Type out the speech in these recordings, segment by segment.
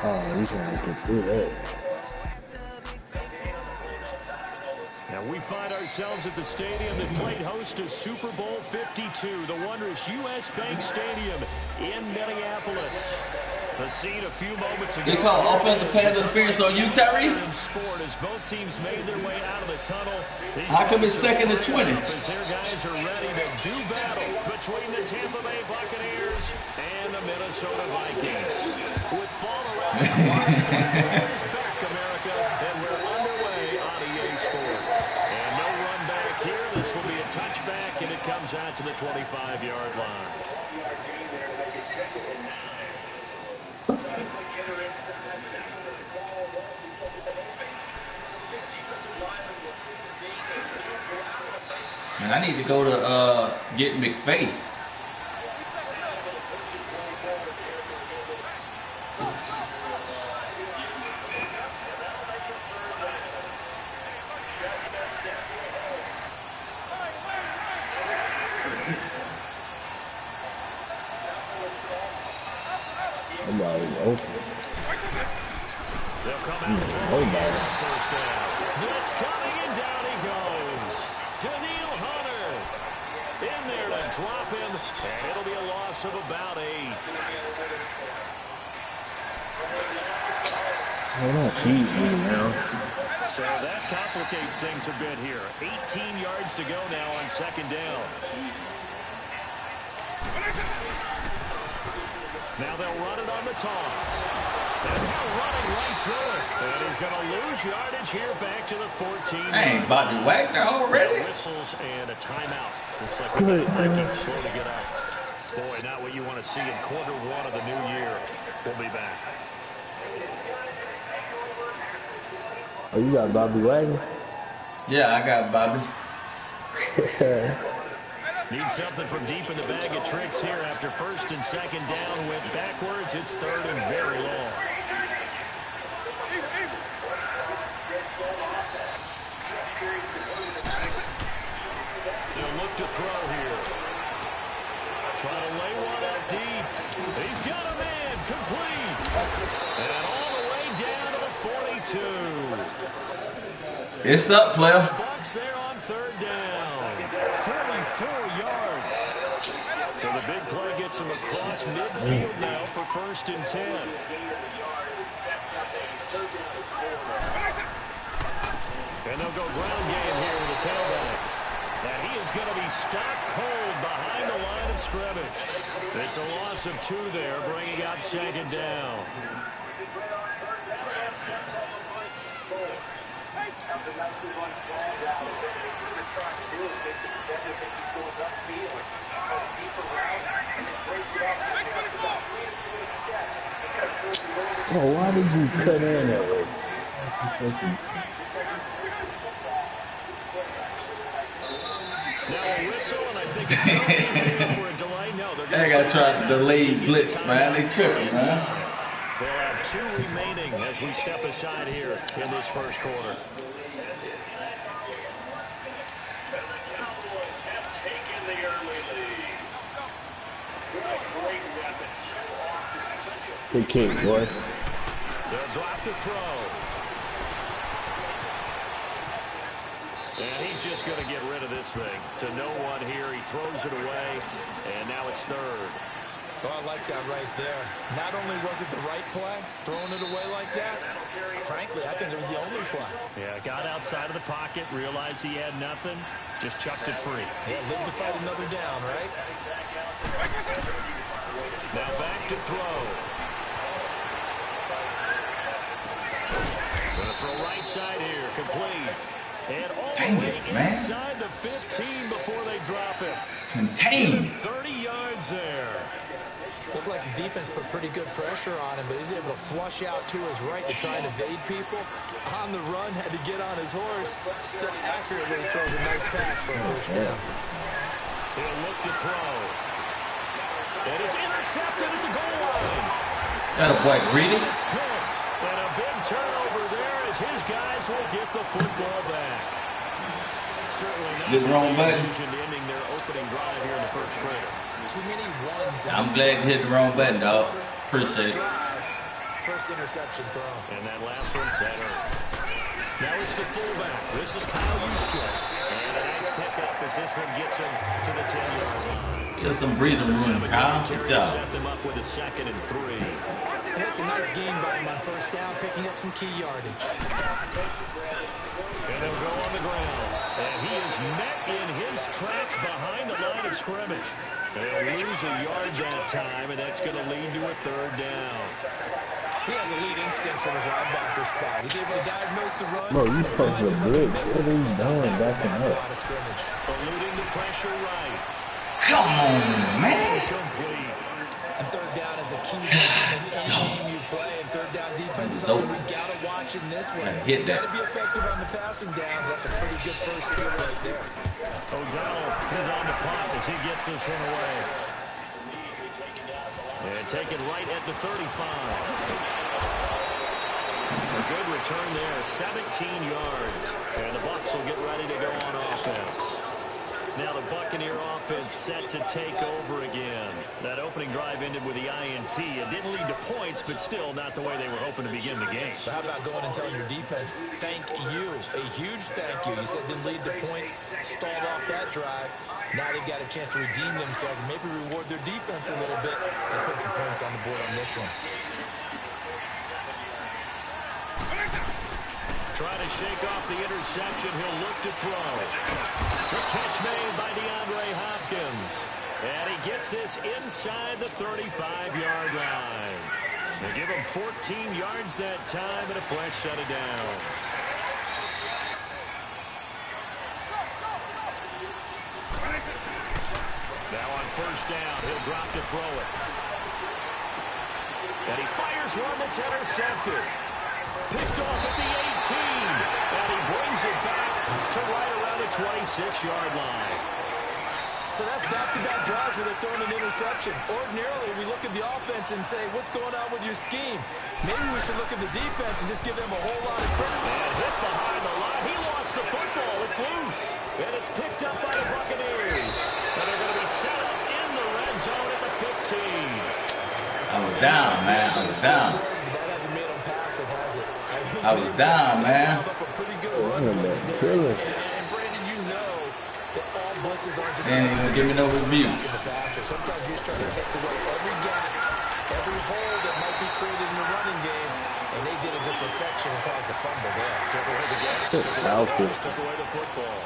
Oh, you can get through that. And we find ourselves at the stadium that played host to Super Bowl 52, the wondrous U.S. Bank Stadium in Minneapolis. The scene a few moments ago. They call offensive pass interference on you, Terry? Sport as both teams made their way out of the tunnel. How come it's 2nd and 20? As their guys are ready to do battle between the Tampa Bay Buccaneers and the Minnesota Vikings. With fall around the corner, back America, and we're underway on EA Sports. And no run back here. This will be a touchback, and it comes out to the 25-yard line. Man, I need to go to get McVay. Somebody's open. They'll come out first down. Blitz coming, and down he goes. Daniil Hunter in there to drop him, and it'll be a loss of about 8. I'm not cheating now. So that complicates things a bit here. 18 yards to go now on 2nd down. Now they'll run it on the toss. And now running right through it. And he's going to lose yardage here back to the 14. Hey, Bobby Wagner already? Whistles and a timeout. Looks like the Vikings slow to get up. Boy, not what you want to see in quarter 1 of the new year. We'll be back. Oh, you got Bobby Wagner? Yeah, I got Bobby. Need something from deep in the bag of tricks here after 1st and 2nd down. Went backwards. It's 3rd and very long. He'll look to throw here. Trying to lay one out deep. He's got a man complete. And all the way down to the 42. It's up, player. Bucks there on 3rd down. 44 yards. So the big play gets him across midfield now for 1st and 10. And they'll go ground game here with the tailback. And he is going to be stopped cold behind the line of scrimmage. It's a loss of 2 there, bringing up 2nd down. Oh, why did you cut in that way? Now a whistle, and I think for a delay. No, they're They got to try to delay blitz, man. They tripping, man. They'll have 2 remaining as we step aside here in this 1st quarter. Good kick, boy. They'll drop the throw. And he's just going to get rid of this thing. To no one here. He throws it away. And now it's 3rd. Oh, I like that right there. Not only was it the right play, throwing it away like that, frankly, I think it was the only play. Yeah, got outside of the pocket, realized he had nothing, just chucked it free. Yeah, live to fight another down, right? Now back to throw. Gonna throw right side here, complete. And all the way inside the 15 before they drop it. Contained. 30 yards there. The defense put pretty good pressure on him, but he's able to flush out to his right to try and evade people. On the run, had to get on his horse. Still accurately throws a nice pass for a first down. He'll look to throw. And it's intercepted at the goal line. That a boy greedy. It's picked. And a big turnover there as his guys will get the football back. Certainly not the wrong button. Ending their opening drive here in the first quarter. Too many ones. I'm glad you hit the wrong button, dog. Appreciate it. First interception throw. And that last one, that hurts. Now it's the fullback. This is Kyle Juszczyk. And a nice pickup as this one gets him to the 10-yard line. Get some breathing room, Kyle. Good job. Set them up with a 2nd and 3. And that's a nice gain by him on first down, picking up some key yardage. And they'll go on the ground. And he is met in his tracks behind the line of scrimmage. They'll lose a yard that time, and that's going to lead to a 3rd down. He has elite instincts from his linebacker spot. He's able to diagnose the run. Bro, you fucked with blitz. What are you doing backing up? Eluding the pressure right. Come on, man. Complete. And 3rd down is a key in any game you play. And 3rd down defense, something we got to watch in this one. Hit that. Got to be effective on the passing downs. That's a pretty good first step right there. Odell is on the punt as he gets this one away. And taken right at the 35. A good return there, 17 yards. And the Bucs will get ready to go on offense. Now the Buccaneer offense set to take over again. That opening drive ended with the INT. It didn't lead to points, but still not the way they were hoping to begin the game. But how about going and telling your defense, thank you, a huge thank you. You said didn't lead to points, stalled off that drive. Now they've got a chance to redeem themselves and maybe reward their defense a little bit and put some points on the board on this one. Trying to shake off the interception. He'll look to throw. The catch made by DeAndre Hopkins. And he gets this inside the 35-yard line. They give him 14 yards that time and a fresh set of downs. Now on first down, he'll drop to throw it. And he fires one that's intercepted. Picked off at the 18. And he brings it back to right around the 26-yard line. So that's back-to-back drives where they're throwing an interception. Ordinarily, we look at the offense and say, what's going on with your scheme? Maybe we should look at the defense and just give them a whole lot of credit. And hit behind the line. He lost the football. It's loose. And it's picked up by the Buccaneers. And they're going to be set up in the red zone at the 15. I was down, man. I was down. That hasn't made them pass it, has it? I was down, man. A pretty good run blitz there. And Brandon, you know that all blitzes aren't just And even give me no review. Sometimes you're just trying to take away every gap, every hole that might be created in the running game, and they did it to perfection and caused a fumble there. Took away the gaps, took away the football.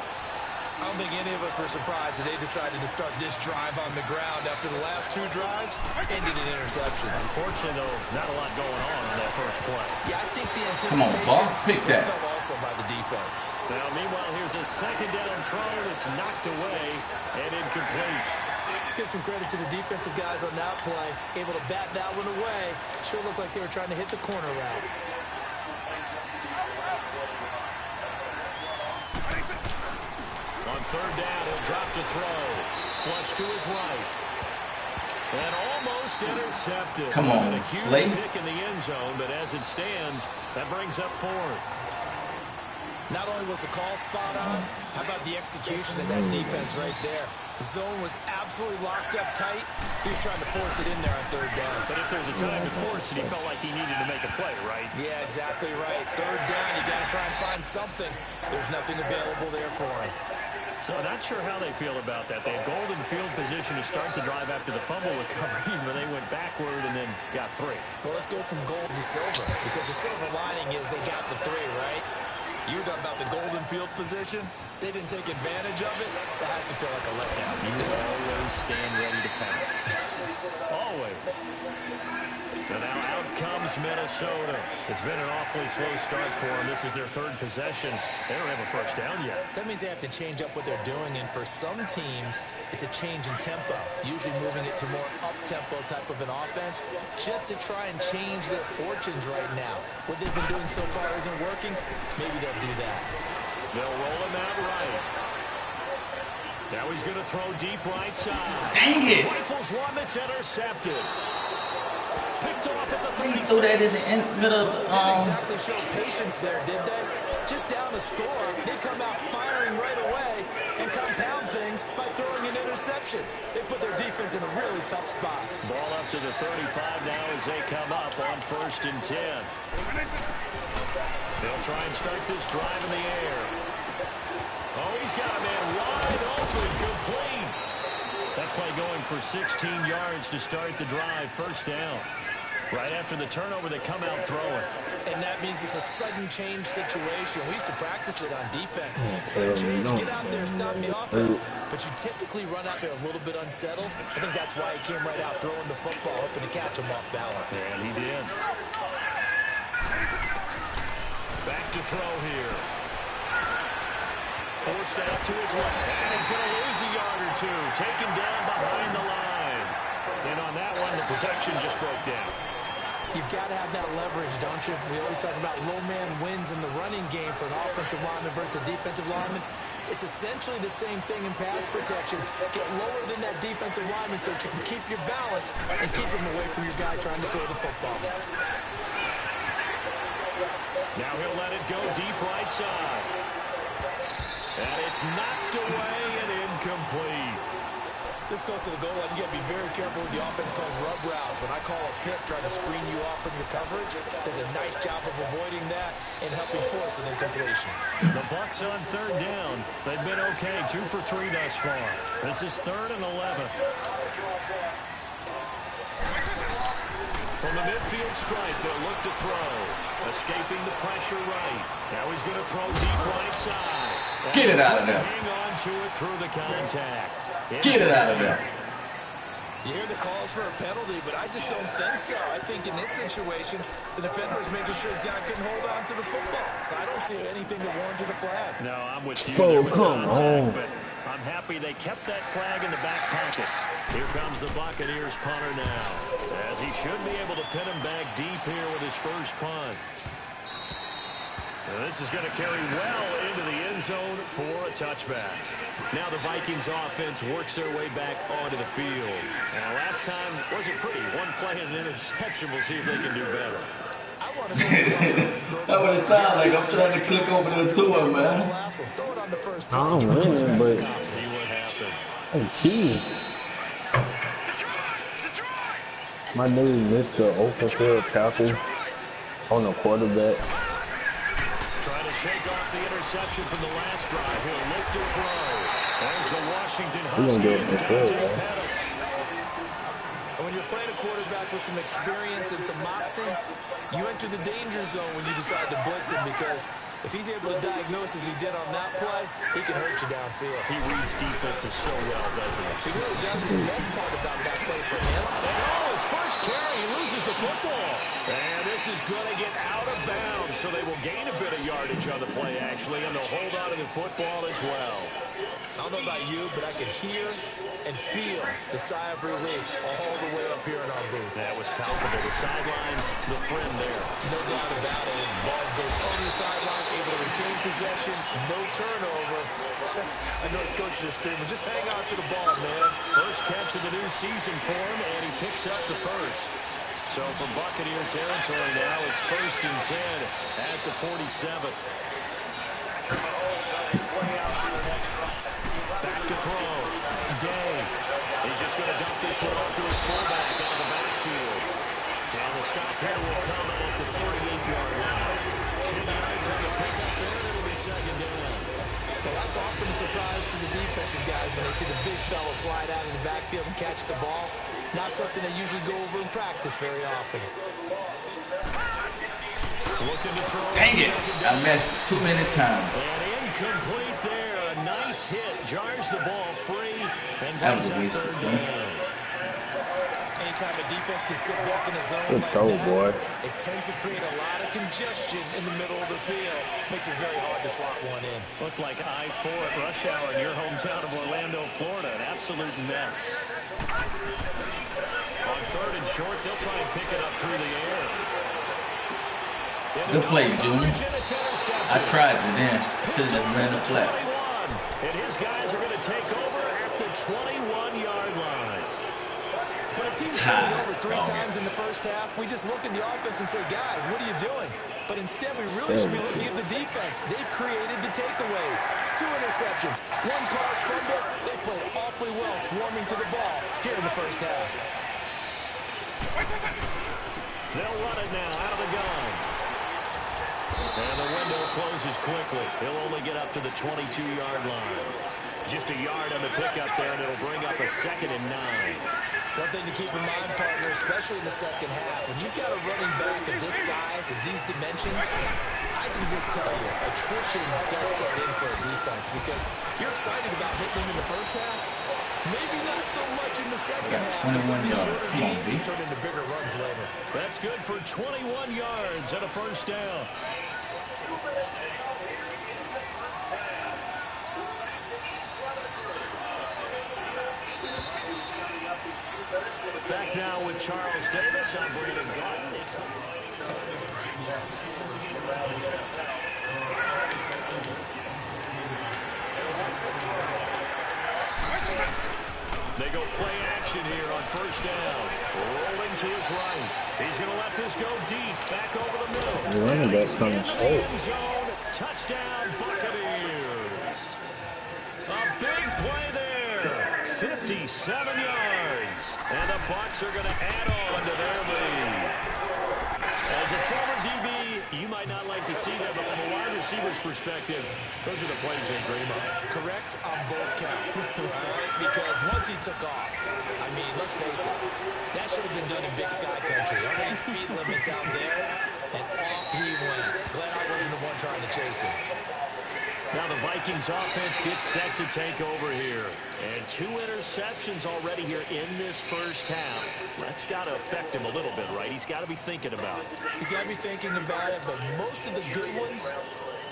I don't think any of us were surprised that they decided to start this drive on the ground after the last 2 drives ended in interceptions. Unfortunately, though, not a lot going on that first play. Yeah, I think the Come on, anticipation ball. Pick was that. felt also by the defense. Now, meanwhile, here's a 2nd down throw that's knocked away and incomplete. Let's give some credit to the defensive guys on that play. Able to bat that one away. Sure looked like they were trying to hit the corner route. On 3rd down, he'll drop to throw. Flush to his right. And almost intercepted. Come on, and a huge Slade. pick in the end zone, but as it stands, that brings up 4th. Not only was the call spot on, how about the execution of that defense right there? The zone was absolutely locked up tight. He was trying to force it in there on 3rd down. But if there's a time to force it, he felt like he needed to make a play, right? Yeah, exactly right. 3rd down, you got to try and find something. There's nothing available there for him. So not sure how they feel about that. They had golden field position to start the drive after the fumble recovery, but they went backward and then got 3. Well, let's go from gold to silver, because the silver lining is they got the 3, right? You were talking about the golden field position. They didn't take advantage of it. That has to feel like a letdown. You always stand ready to pounce. Always. And now out comes is Minnesota. It's been an awfully slow start for them. This is their third possession. They don't have a first down yet. So that means they have to change up what they're doing, and for some teams, it's a change in tempo, usually moving it to more up-tempo type of an offense, just to try and change their fortunes right now. What they've been doing so far isn't working. Maybe they'll do that. They'll roll him out right. Now he's going to throw deep right side. Dang it! Rifles one that's intercepted. Picked off at the 36. Threw that in the middle of Didn't exactly show patience there, did they? Just down a score, they come out firing right away and compound things by throwing an interception. They put their defense in a really tough spot. Ball up to the 35 now as they come up on 1st and 10. They'll try and start this drive in the air. Oh, he's got a man wide open, complete. That play going for 16 yards to start the drive, 1st down. Right after the turnover, they come out throwing. And that means it's a sudden change situation. We used to practice it on defense. Sudden change, get out there, stop the offense. But you typically run out there a little bit unsettled. I think that's why he came right out throwing the football, hoping to catch him off balance. And he did. Back to throw here. Forced out to his left. And he's going to lose a yard or two. Taken down behind the line. And on that one, the protection just broke down. You've got to have that leverage, don't you? We always talk about low man wins in the running game for an offensive lineman versus a defensive lineman. It's essentially the same thing in pass protection. Get lower than that defensive lineman so that you can keep your balance and keep him away from your guy trying to throw the football. Now he'll let it go deep right side. And it's knocked away and incomplete. This close to the goal line, you got to be very careful with the offense calls rub routes. When I call a pick trying to screen you off from your coverage, does a nice job of avoiding that and helping force an incompletion. The Bucs on 3rd down. They've been okay, 2 for 3 thus far. This is 3rd and 11. From the midfield stripe, they'll look to throw. Escaping the pressure right. Now he's going to throw deep right side. And get it out of there. Hang on to it through the contact. Get it out of there. You hear the calls for a penalty, but I just don't think so. I think in this situation, the defender is making sure his guy couldn't hold on to the football. So I don't see anything to warrant a flag. No, I'm with you. Oh, There was come contact, on. but I'm happy they kept that flag in the back pocket. Here comes the Buccaneers punter now, as he should be able to pin him back deep here with his first punt. And this is going to carry well into the end zone for a touchback. Now the Vikings offense works their way back onto the field. And last time wasn't pretty. One play and an interception. We'll see if they can do better. I want to see That what it sounds like. I'm trying to click over to the tour, man. Throw it on the first I'm winning, but See what happens. I'm cheating. My dude missed the open field tackle on the quarterback. Trying to shake off the interception from the last drive. He'll look to throw. There's the Washington Huskies. Pettis. And when you're playing a quarterback with some experience and some moxie, you enter the danger zone when you decide to blitz him, because if he's able to diagnose as he did on that play, he can hurt you downfield. He reads defenses so well, doesn't he? He really does. The best part about that play for him. Oh, his first carry, he loses the football. And this is going to get out of bounds, so they will gain a bit of yardage on the play, actually, and they'll hold on to the football as well. I don't know about you, but I could hear and feel the sigh of relief all the way up here in our booth. That was palpable. The sideline, the friend there. No doubt about it. Ball goes over the sideline, able to retain possession, no turnover. I know his coaches are screaming, just hang on to the ball, man. First catch of the new season for him, and he picks up the first. So from Buccaneer territory now, it's 1st and 10 at the 47. Back to throw. Day. He's just going to dump this one off to his fullback out of the backfield. And the stop here will come at the 48-yard line. 10 yards on the pickup there, and it'll be 2nd down. Well, that's often a surprise for the defensive guys when they see the big fella slide out of the backfield and catch the ball. Not something they usually go over in practice very often. Looking to throw. Dang it. I missed too many times. And incomplete there. A nice hit. Jars the ball free. And That was a brings waste up of 3rd time. down. And anytime a defense can sit back in a zone Good like throw, that, boy. it tends to create a lot of congestion in the middle of the field. Makes it very hard to slot one in. Looked like I-4 at rush hour in your hometown of Orlando, Florida. An absolute mess. On 3rd and short, they'll try and pick it up through the air. Good play, Junior. I tried to then. Should have ran the flat. And his guys are going to take over at the 21-yard line. When a team's turned over 3 times in the first half, we just look at the offense and say, guys, what are you doing? But instead, we really should be looking at the defense. They've created the takeaways. 2 interceptions, 1 caused fumble. They played awfully well swarming to the ball here in the first half. They'll run it now out of the gun. And the window closes quickly. He'll only get up to the 22-yard line. Just a yard on the pickup there, and it'll bring up a 2nd and 9. One thing to keep in mind, partner, especially in the second half, when you've got a running back of this size and these dimensions, I can just tell you, attrition does set in for a defense because you're excited about hitting him in the first half. Maybe not so much in the second half. 21 yards. Come on, B. Turn into bigger runs later. That's good for 21 yards and a first down. Back now with Charles Davis. I'm Brandon Gordon. They go play action here on first down. Rolling to his right. He's going to let this go deep. Back over the middle. The running back's coming straight. Touchdown, Buccaneers. A big play there. 57 yards. And the Bucs are going to add on to their lead. As a former DB, you might not like to see that, but from a wide receiver's perspective, those are the plays they dream of. Correct on both counts. All right? Because once he took off, I mean, let's face it, that should have been done in Big Sky Country. How many speed limits out there? And off he went. Glad I wasn't the one trying to chase him. Now the Vikings offense gets set to take over here. And 2 interceptions already here in this first half. That's got to affect him a little bit, right? He's got to be thinking about it. He's got to be thinking about it, but most of the good ones,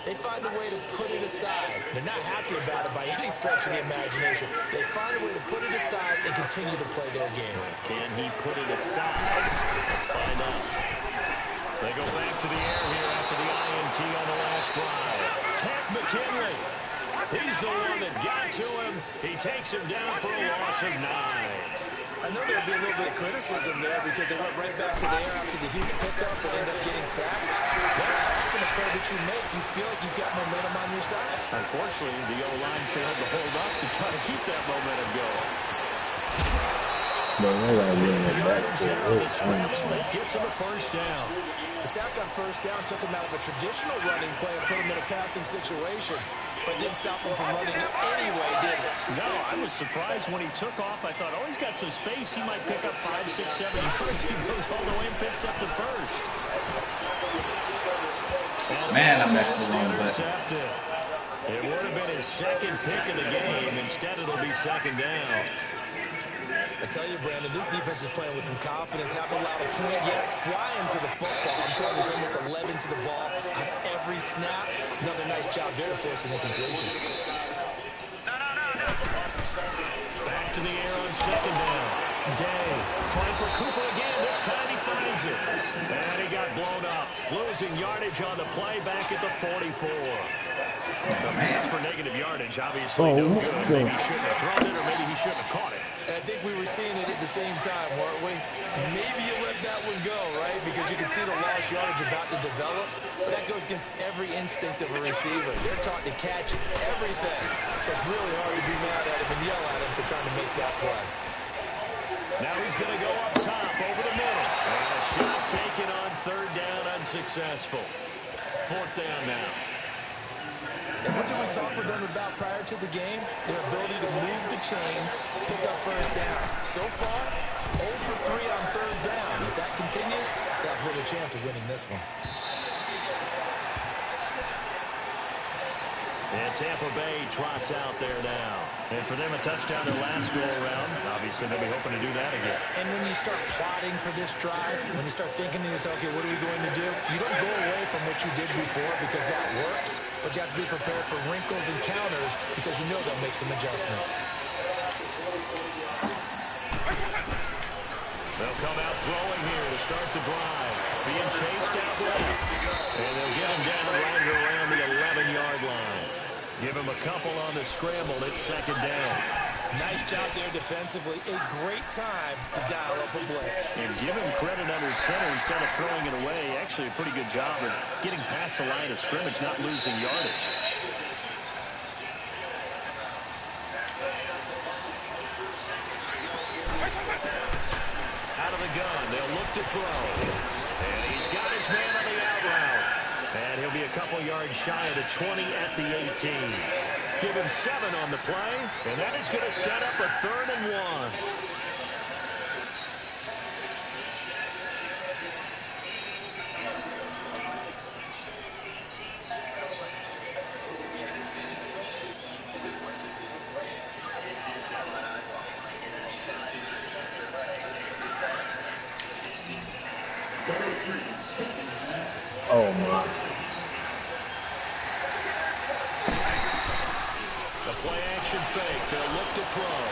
they find a way to put it aside. They're not happy about it by any stretch of the imagination. They find a way to put it aside and continue to play their game. Can he put it aside? Let's find out. They go back to the air here after the INT on the last drive. Ted McKinley. He's the one that got to him. He takes him down for a loss of 9. I know there'll be a little bit of criticism there because they went right back to the air after the huge pickup and ended up getting sacked. That's often a play that you make. You feel like you've got momentum on your side. Unfortunately, the O-line failed to hold up to try to keep that momentum going. But they gotta get it back to It gets him a first down. The sack on first down took him out of a traditional running play and put him in a passing situation, but didn't stop him from running anyway, did it? No, I was surprised when he took off. I thought, oh, he's got some space. He might pick up 5, 6, 7 yards. He goes all the way and picks up the first. Man, I messed the wrong button. It would have been his second pick of the game. Instead, it'll be second down. I tell you, Brandon, this defense is playing with some confidence. Haven't allowed a point yet. Flying to the football. I'm telling you, there's almost 11 to the ball on every snap. Another nice job there forcing incompletion. Back to the air on second down. Day trying for Cooper again. This time he finds it. And he got blown up. Losing yardage on the play back at the 44. The pass for negative yardage, obviously no good. Maybe he shouldn't have thrown it, or maybe he shouldn't have caught it. I think we were seeing it at the same time, weren't we? Maybe you let that one go, right? Because you can see the lost yardage about to develop. But that goes against every instinct of a receiver. They're taught to catch everything. So it's really hard to be mad at him and yell at him for trying to make that play. Now he's going to go up top over the middle. And a shot taken on third down, unsuccessful. Fourth down now. And what did we talk with them about prior to the game? Their ability to move the chains, pick up first downs. So far, 0 for 3 on third down. If that continues, they have little chance of winning this one. And Tampa Bay trots out there now. And for them, a touchdown their last go-around. Obviously, they'll be hoping to do that again. And when you start plotting for this drive, when you start thinking to yourself, okay, what are we going to do? You don't go away from what you did before because that worked, but you have to be prepared for wrinkles and counters because you know they'll make some adjustments. They'll come out throwing here to start the drive. Being chased out left. And they'll get him down right around the 11-yard line. Give him a couple on the scramble. It's second down. Nice job there defensively. A great time to dial up a blitz. And give him credit under center instead of throwing it away. Actually a pretty good job of getting past the line of scrimmage, not losing yardage. Out of the gun, they'll look to throw. And he's got his man on the out route. And he'll be a couple yards shy of the 20 at the 18. Give him 7 on the play, and that is going to set up a 3rd and 1. Oh my. The play action fake. They'll look to throw.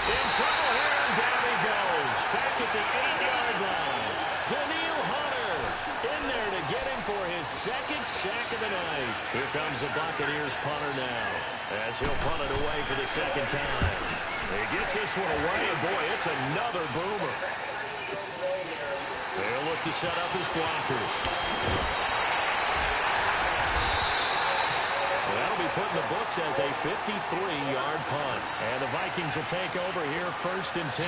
In trouble here, and down he goes. Back at the 8-yard line. Daniil Hunter in there to get him for his 2nd sack of the night. Here comes the Buccaneers punter now, as he'll punt it away for the 2nd time. He gets this one away, and boy, it's another boomer. They'll look to set up his blockers. That'll be put in the books as a 53-yard punt. And the Vikings will take over here 1st and 10.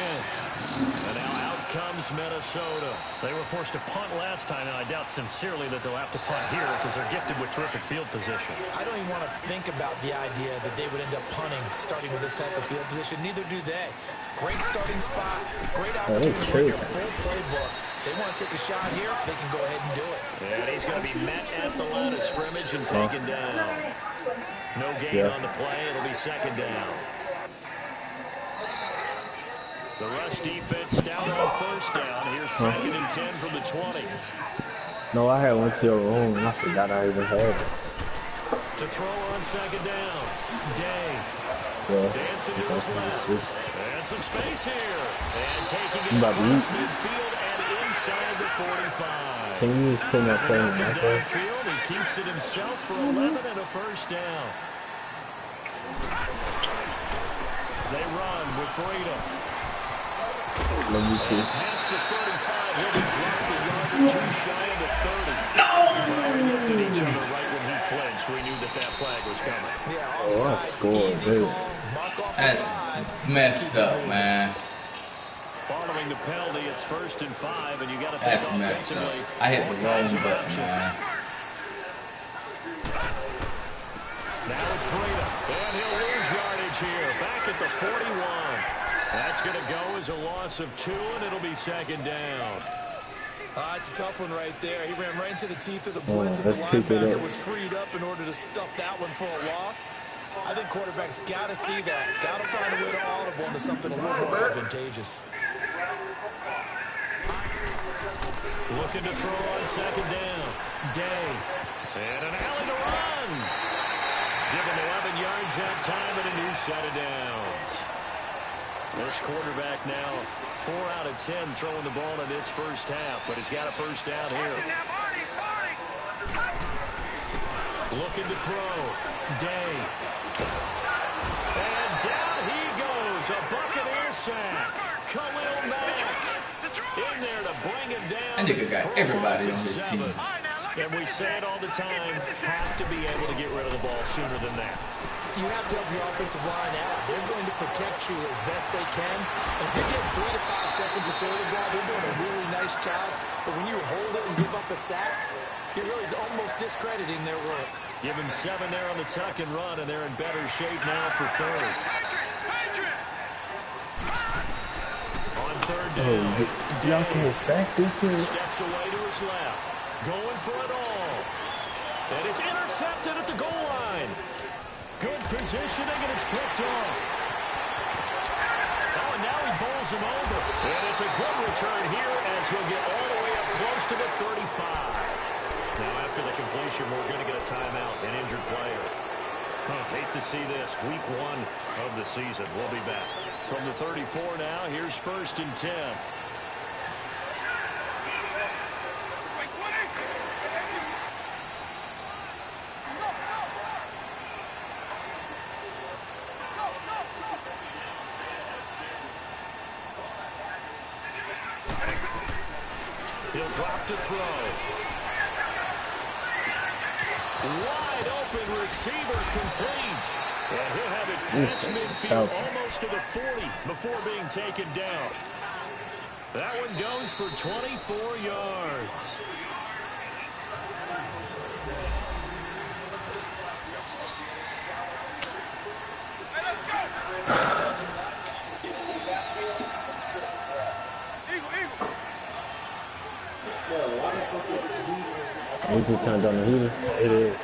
And now out comes Minnesota. They were forced to punt last time, and I doubt sincerely that they'll have to punt here because they're gifted with terrific field position. I don't even want to think about the idea that they would end up punting starting with this type of field position. Neither do they. Great starting spot, great opportunity, full playbook. They want to take a shot here, they can go ahead and do it. And he's going to be met at the line of scrimmage and taken down. No gain on the play. It'll be 2nd down. The rush defense down on 1st down. Here's 2nd and 10 from the 20. No, I had went to your room and I forgot I even had it. To throw on 2nd down. Day. Yeah. Dancing to his left. And some space here. And taking it About across midfield and inside the 45. Can you put my phone in my phone? Downfield, he keeps it himself for 11 and a 1st down. They run with Breda. Let me see. Past the 35, he'll be dropped a yard or 2 shy of the 30. No! We looked at each other right when he flinched. We knew that that flag was coming. Yeah, Oh, I scored, dude. That's messed up, man. Following the penalty, it's 1st and 5, and you got to think That's messed up. offensively. I hit the wrong button, man. Now it's Breda, and he'll lose yardage here. Back at the 41. That's going to go as a loss of 2, and it'll be 2nd down. It's a tough one right there. He ran right into the teeth of the blitz as the linebacker was freed up in order to stuff that one for a loss. I think quarterbacks got to see that. Got to find a way to audible into something a little more advantageous. Looking to throw on 2nd down. Day. And an alley to run. Given 11 yards that time and a new set of downs. This quarterback now 4 out of 10 throwing the ball in this 1st half, but he's got a 1st down here. Looking to throw. Day. And down he goes. A Buccaneer sack. Khalil Mack in there to bring him down. That nigga got everybody on his team. And we say it all the time, have to be able to get rid of the ball sooner than that. You have to help your offensive line out. They're going to protect you as best they can. And if you're getting 3 to 5 seconds to throw the ball, they're doing a really nice job. But when you hold it and give up a sack, you're really almost discrediting their work. Give them 7 there on the tuck and run, and they're in better shape now for 3rd. On 3rd down, y'all can't sack this thing. steps away to his left, going for it all. And it's intercepted at the goal line. Good positioning, and it's picked off. Oh, and now he bowls throws him over. And it's a good return here as he'll get all the way up close to the 35. Now, after the completion, we're going to get a timeout, an injured player. Hate to see this. Week 1 of the season. We'll be back. From the 34 now, here's 1st and 10. He'll drop to throw. Wide open receiver complete. And he'll have it past midfield almost to the 40 before being taken down. That one goes for 24 yards. We just turned on the heater. It is.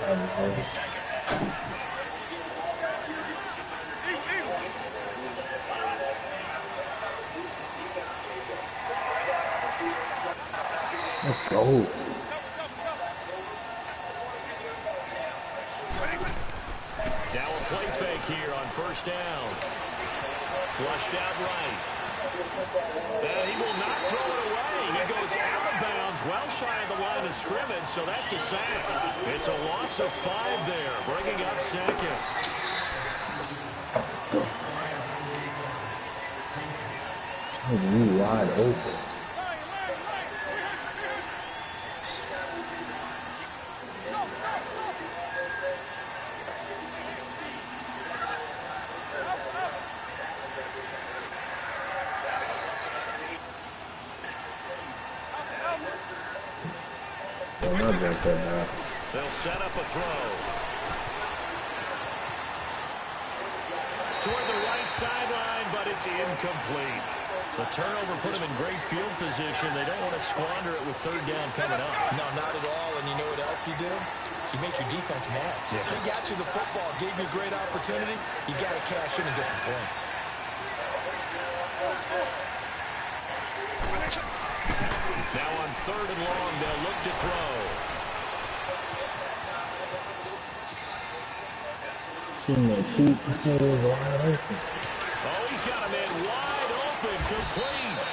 Let's go. Now a play fake here on 1st down. Flushed out right. And he will not throw it away. He goes out of bounds, well shy of the line of scrimmage, so that's a sack. It's a loss of 5 there, bringing up 2nd. You wide open. They'll set up a throw. Toward the right sideline, but it's incomplete. The turnover put them in great field position. They don't want to squander it with 3rd down coming up. No, not at all. And you know what else you do? You make your defense mad. Yeah. They got you the football, gave you a great opportunity. You got to cash in and get some points. Now on 3rd and long, they'll look to throw. This nigga is wide open. Oh, he's got a man wide open, complete.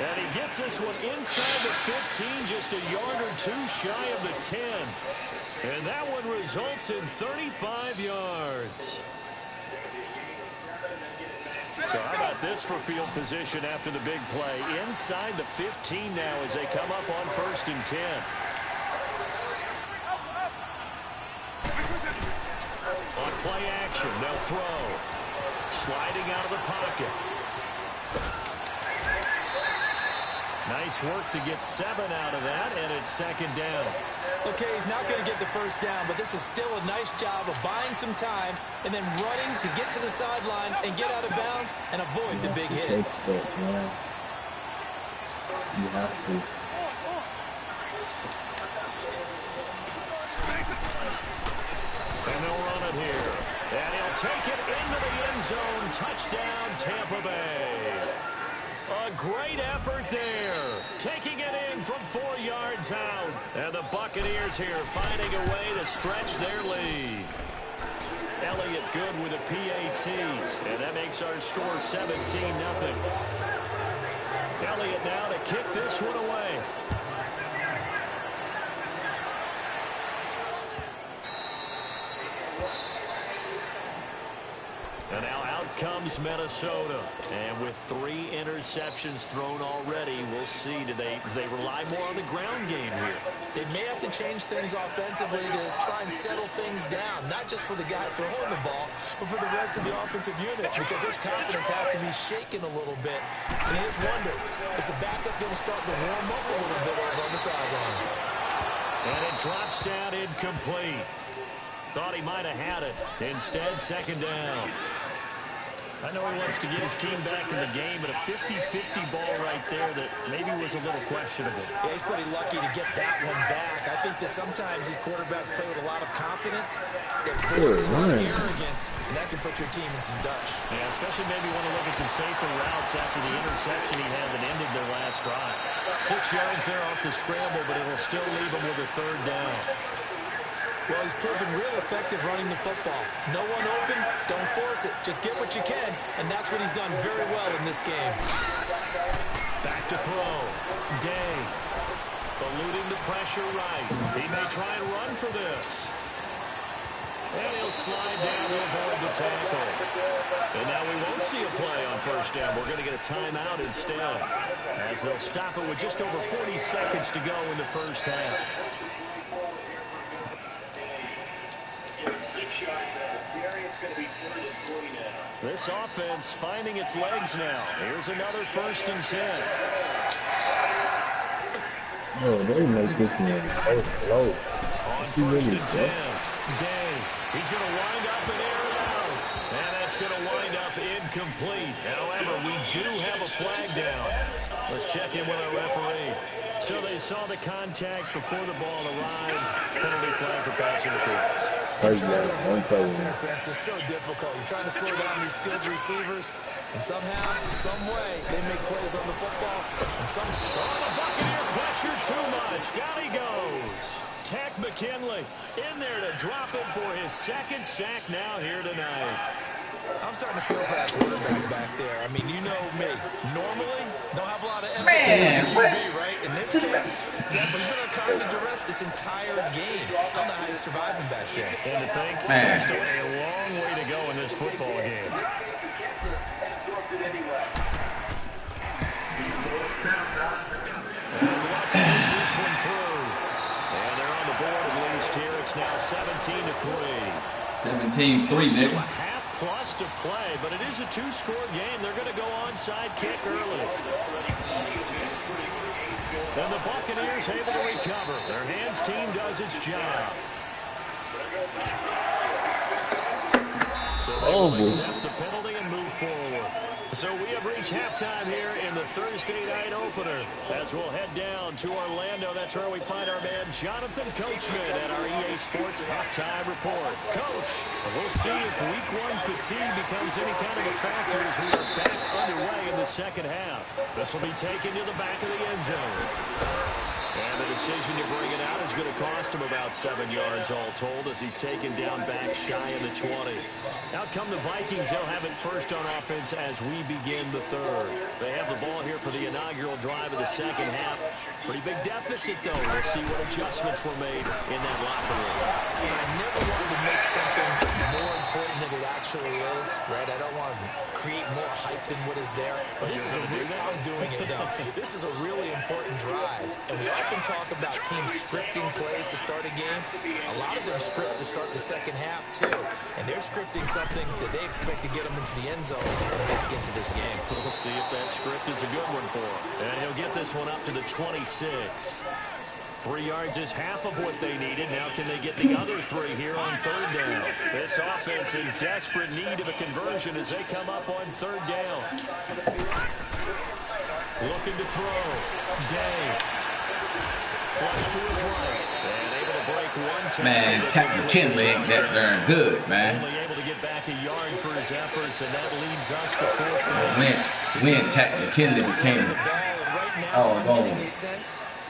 And he gets this one inside the 15, just a yard or 2 shy of the 10. And that one results in 35 yards. So how about this for field position after the big play? Inside the 15 now as they come up on 1st and 10. On play action, they'll throw. Sliding out of the pocket. Nice work to get 7 out of that, and it's 2nd down. Okay, he's not going to get the 1st down, but this is still a nice job of buying some time and then running to get to the sideline and get out of bounds and avoid the big hit. You have to. And they'll run it here. And he'll take it into the end zone. Touchdown, Tampa Bay. A great effort there. Taking it in from 4 yards out. And the Buccaneers here finding a way to stretch their lead. Elliott good with a PAT. And that makes our score 17-0. Elliott now to kick this one away. And now out comes Minnesota. And with 3 interceptions thrown already, we'll see. Do they rely more on the ground game here? They may have to change things offensively to try and settle things down, not just for the guy throwing the ball, but for the rest of the offensive unit, because his confidence has to be shaken a little bit. And you just wonder, is the backup going to start to warm up a little bit over on the sideline? And it drops down incomplete. Thought he might have had it. Instead, 2nd down. I know he wants to get his team back in the game, but a 50-50 ball right there that maybe was a little questionable. Yeah, he's pretty lucky to get that one back. I think that sometimes these quarterbacks play with a lot of confidence. That borders on arrogance, and that can put your team in some Dutch. Yeah, especially maybe want to look at some safer routes after the interception he had that ended their last drive. 6 yards there off the scramble, but it'll still leave him with a 3rd down. Well, he's proven real effective running the football. No one open, don't force it. Just get what you can, and that's what he's done very well in this game. Back to throw. Day. Eluding the pressure right. He may try and run for this. And he'll slide down to avoid the tackle. And now we won't see a play on 1st down. We're going to get a timeout instead, as they'll stop it with just over 40 seconds to go in the 1st half. This offense finding its legs now. Here's another 1st and 10. Oh, they make this man so slow. On 1st and 10. Day. He's going to wind up and air it out. And that's going to wind up incomplete. However, we do have a flag down. Let's check in with our referee. So they saw the contact before the ball arrived. Penalty flag for pass interference. Pass interference is so difficult. You're trying to slow down these skilled receivers, and somehow, some way, they make plays on the football. And sometimes, the Buccaneer pressure too much. Down he goes. Tack McKinley in there to drop it for his 2nd sack now here tonight. I'm starting to feel for that quarterback back there. I mean, you know me. Normally, don't have a lot of empathy Man, with the QB, right? In this case, he's been on constant duress this entire game. I don't know how he's surviving back there. And to think, there's still a long way to go in this football game. And let's push this one through. And they're on the board at least here. It's now 17-3. 17-3, nigga. Plus to play, but it is a 2-score game. They're going to go onside kick early. And the Buccaneers able to recover. Their hands team does its job. So they will accept the penalty and move forward. So we have reached halftime here in the Thursday night opener. As we'll head down to Orlando, that's where we find our man Jonathan Coachman at our EA Sports Halftime Report. Coach, we'll see if Week 1 fatigue becomes any kind of a factor as we are back underway in the 2nd half. This will be taken to the back of the end zone. And the decision to bring it out is going to cost him about 7 yards all told as he's taken down back shy of the 20. Out come the Vikings. They'll have it first on offense as we begin the 3rd. They have the ball here for the inaugural drive of the 2nd half. Pretty big deficit, though. We'll see what adjustments were made in that locker room. And I never wanted to make something more important than it actually is, right? I don't want to create more hype than what is there. But this is I'm doing it, though. This is a really important drive. And we often talk about teams scripting plays to start a game. A lot of them script to start the 2nd half, too. And they're scripting something that they expect to get them into the end zone and back into this game. We'll see if that script is a good one for him. And he'll get this one up to the 26. 3 yards is half of what they needed. Now can they get the other 3 here on 3rd down? This offense in desperate need of a conversion as they come up on 3rd down. Looking to throw. Day. Flush to his right. And able to break one tackle. Man, Tack McKinley ain't that darn good, man. Only able to get back a yard for his efforts, and that leads us to 4th down. When Tack McKinley became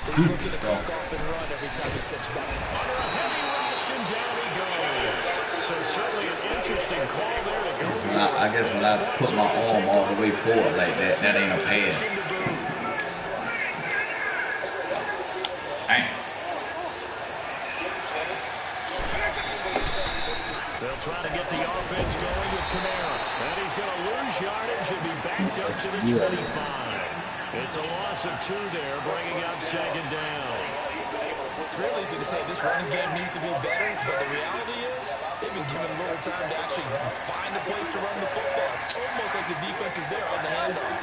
He's looking to take off and run every time he steps back. Under a heavy rush, and down he goes. So certainly an interesting call there to go. I guess when I put my arm all the way forward like that, that ain't a pass. Dang. They'll try to get the offense going with Kamara. And he's going to lose yardage and be backed up to the 25. It's a loss of 2 there, bringing up 2nd down. It's real easy to say this running game needs to be better, but the reality is they've been given little time to actually find a place to run the football. It's almost like the defense is there on the handoff.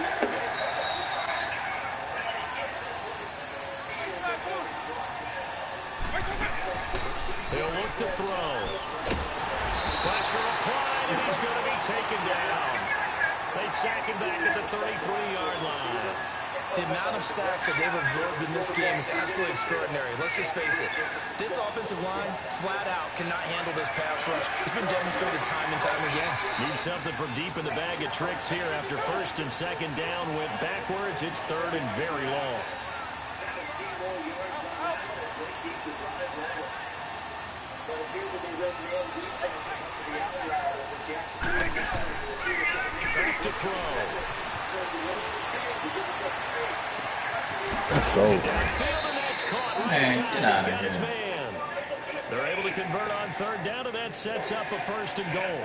He'll look to throw. Pressure applied, and he's going to be taken down. The amount of sacks that they've absorbed in this game is absolutely extraordinary. Let's just face it. This offensive line, flat out, cannot handle this pass rush. It's been demonstrated time and time again. Need something from deep in the bag of tricks here after first and second down went backwards. It's third and very long. Back to throw. Let's go. Man, get out of here. They're able to convert on third down, and that sets up a first and goal.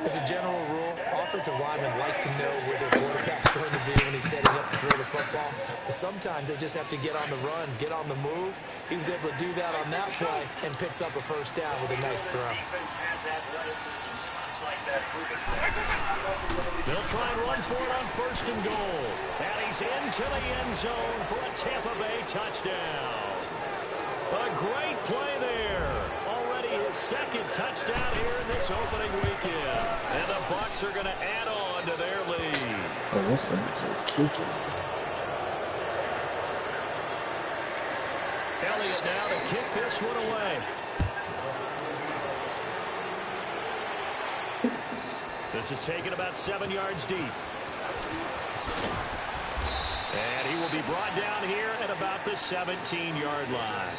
As a general rule, offensive linemen like to know where their quarterback's going to be when he's setting up to throw the football. But sometimes they just have to get on the run, get on the move. He was able to do that on that play and picks up a first down with a nice throw. They'll try and run for it on first and goal. And he's into the end zone for a Tampa Bay touchdown. A great play there. Already his second touchdown here in this opening weekend. And the Bucs are going to add on to their lead. Oh, this thing's kicking. Elliott now to kick this one away. This is taken about 7 yards deep. And he will be brought down here at about the 17-yard line.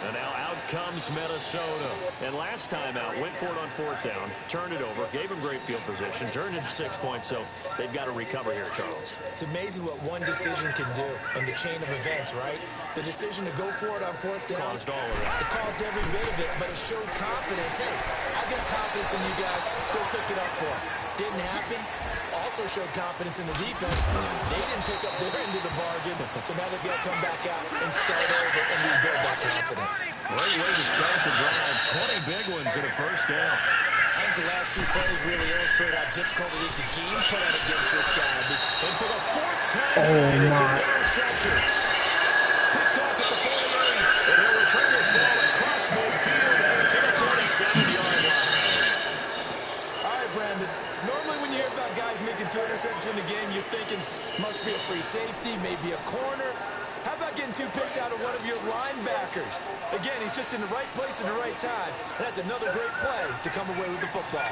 And now out comes Minnesota. And last time out, went for it on fourth down, turned it over, gave him great field position, turned it to 6 points, so they've got to recover here, Charles. It's amazing what one decision can do in the chain of events, right? The decision to go for it on fourth down. Caused all of that. It caused every bit of it, but it showed confidence. Hey, I've got confidence in you guys. Go pick it up for them. Didn't happen. Also showed confidence in the defense. They didn't pick up their end of the bargain, so now they've got to come back out and start over and rebuild that confidence. Great way to start the drive. 20 big ones in a first down. I think the last two plays really illustrate how difficult it is to game plan against this guy. And for the fourth time, Oh, it's an my. interception. Picked off at the 48, and he'll return this ball across midfield to the 47-yard line. All right, Brandon. Normally when you hear about guys making 2 interceptions in the game, you're thinking must be a free safety, maybe a corner. How about getting 2 picks out of one of your linebackers? Again, he's just in the right place at the right time. And that's another great play to come away with the football.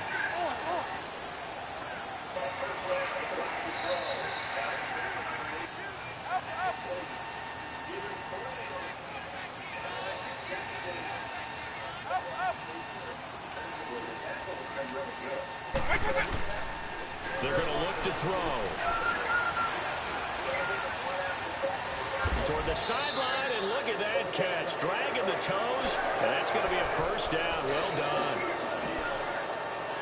They're going to look to throw. Toward the sideline, and look at that catch. Dragging the toes, and that's going to be a first down. Well done.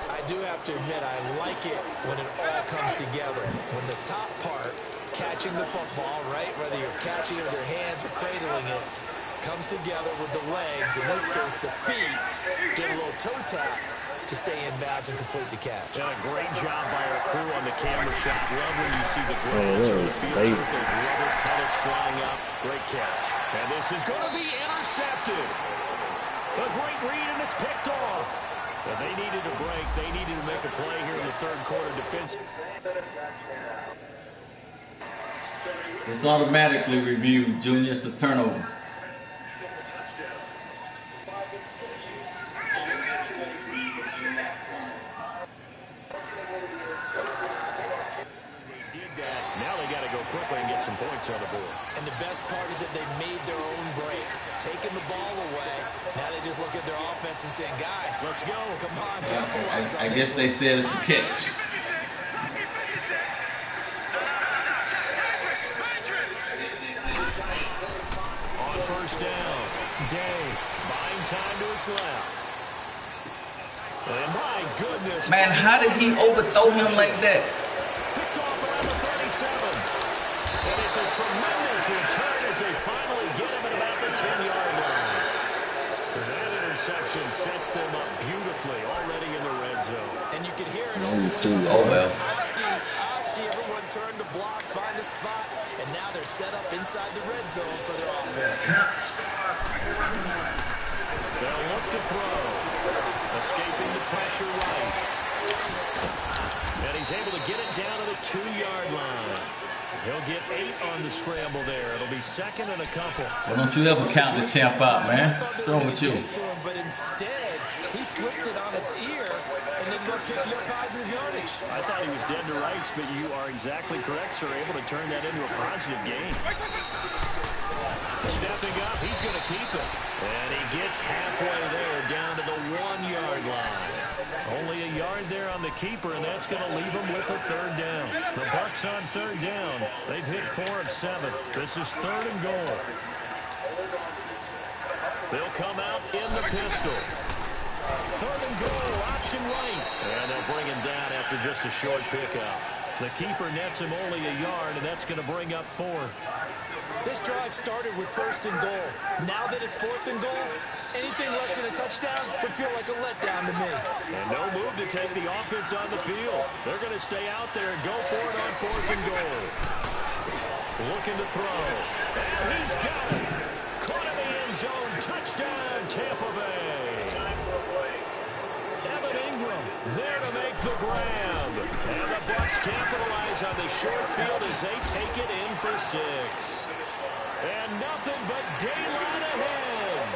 I do have to admit, I like it when it all comes together. When the top part, catching the football, right, whether you're catching it with your hands or cradling it, comes together with the legs. In this case, the feet, get a little toe tap to stay in bounds and complete the catch. And a great job by our crew on the camera shot. Love when you see the Oh, grass that or the was field late. with those rubber pellets flying up. Great catch. And this is going to be intercepted. A great read, and it's picked off. But they needed a break. They needed to make a play here in the third quarter defense. It's automatically reviewed, Junior. It's the turnover. Now they got to go quickly and get some points on the board. And the best part is that they made their own break, taking the ball away. Now they just look at their offense and saying, guys, Let's go. come on, capitalize I on guess this they one. said it's a catch. On first down, Day buying time to his left. And my goodness. Man, how did he overthrow him like that? Picked off around the 37. And it's a tremendous return as they finally get him at about the 10-yard line. And that interception sets them up beautifully already in the red zone. And you can hear it Me too. Oh, well. Oski, everyone turned to block, find a spot, and now they're set up inside the red zone for their offense. They'll look to throw. Escaping the pressure right. And he's able to get it down to the 2-yard line. He'll get 8 on the scramble there. It'll be second and a couple. Well, don't you ever count the champ out, man. What's wrong with you? But instead, he flipped it on its ear and then go pick up positive yardage. I thought he was dead to rights, but you are exactly correct, sir. Able to turn that into a positive gain. Stepping up, he's going to keep it. And he gets halfway there, down to the 1-yard line. Only a yard there on the keeper, and that's going to leave him with a third down. The Bucs on third down. They've hit 4 of 7. This is third and goal. They'll come out in the pistol. Third and goal, option right. And they'll bring him down after just a short pickup. The keeper nets him only a yard, and that's going to bring up 4th. This drive started with 1st and goal. Now that it's 4th and goal, anything less than a touchdown would feel like a letdown to me. And no move to take the offense on the field. They're going to stay out there and go for it on 4th and goal. Looking to throw. And he's got it. Caught in the end zone. Touchdown, Tampa Bay. Evan Ingram there to make the grab. And the Bucs capitalize on the short field as they take it in for 6. And nothing but daylight ahead.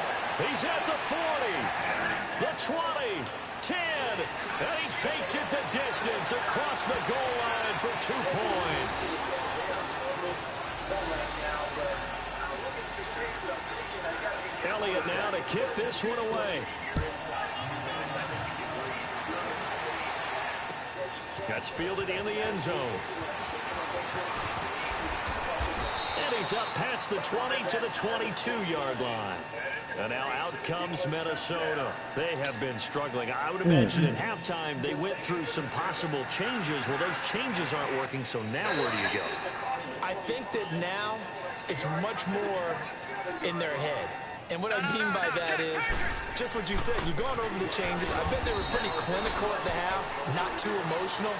He's at the 40, the 20, 10, and he takes it the distance across the goal line for 2 points. Elliott now to kick this one away. That's fielded in the end zone. And he's up past the 20 to the 22-yard line. And now out comes Minnesota. They have been struggling. I would imagine at halftime they went through some possible changes. Well, those changes aren't working, so now where do you go? I think that now it's much more in their head. And what I mean by that is just what you said. You've gone over the changes. I bet they were pretty clinical at the half, not too emotional.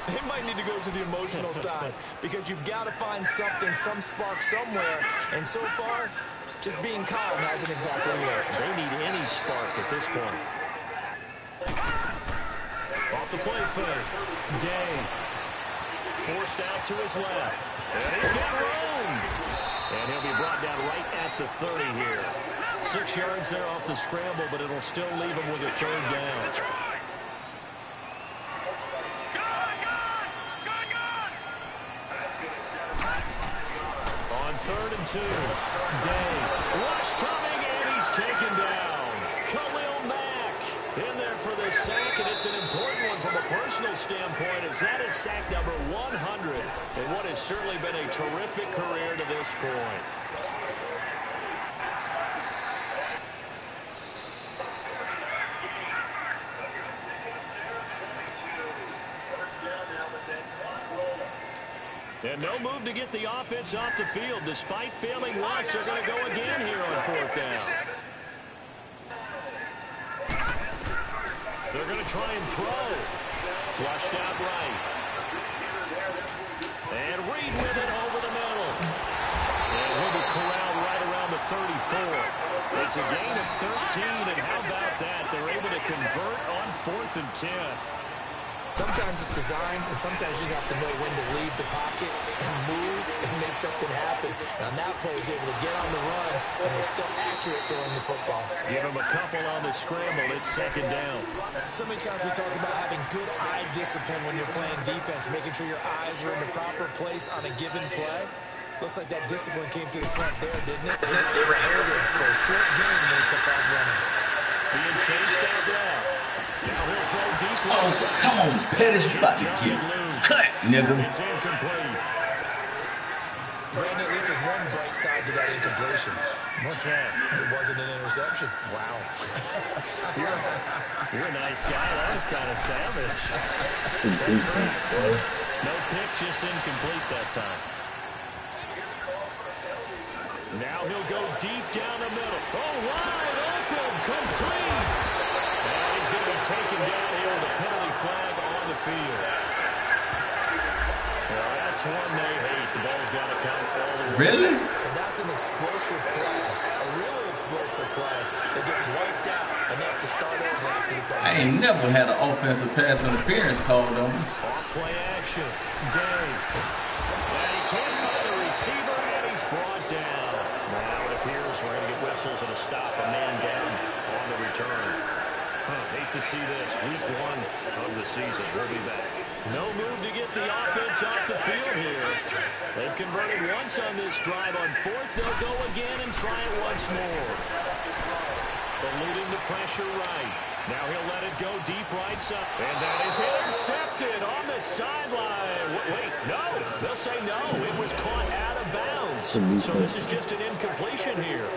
They might need to go to the emotional side because you've got to find something, some spark somewhere. And so far, just being calm hasn't exactly worked. They need any spark at this point. Off the play fake. Day. Forced out to his left. And he's got room. And he'll be brought down right at the 30 here. 6 yards there off the scramble, but it'll still leave him with a third down. On 3rd and 2. Day. Rush coming, and he's taken down. Khalil Mack in there for the sack, and it's an important one from a personal standpoint, as that is sack number 100 in what has certainly been a terrific career to this point. And no move to get the offense off the field. Despite failing once, they're going to go again here on 4th down. They're going to try and throw. Flushed out right. And Reed with it over the middle. And he'll be corralled right around the 34. It's a gain of 13, and how about that? They're able to convert on 4th and 10. Sometimes it's design, and sometimes you just have to know when to leave the pocket and move and make something happen. Now that play is able to get on the run, and they're still accurate throwing the football. Give him a couple on the scramble. It's 2nd down. So many times we talk about having good eye discipline when you're playing defense, making sure your eyes are in the proper place on a given play. Looks like that discipline came to the front there, didn't it? They were holding for a short game when he took off running. Being chased out left. Now he'll throw deep. Oh, come on, Pettis, you about to get cut, nigga. It's incomplete. Brandon, at least there's one bright side to that incompletion. What's that? It wasn't an interception. Wow. You're a nice guy. That was kind of savage. No pick, just incomplete that time. Now he'll go deep down the middle. Oh, wide open, complete. And he's going to be taken down here with a penalty flag on the field. Well, that's one they hate. The ball's got to come all the way. Really? So that's an explosive play, a really explosive play that gets wiped out, and they have to start over after the play. I ain't never had an offensive pass interference called on me. Off play action. Day. And he can't whistles and a stop, a man down on the return. Hate to see this. Week 1 of the season. We'll be back. No move to get the offense off the field here. They've converted once on this drive. On 4th, they'll go again and try it once more. Eluding the pressure right. Now he'll let it go deep right side. And that is intercepted on the sideline. Wait, no. They'll say no. It was caught out of bounds. So this is just an incompletion here.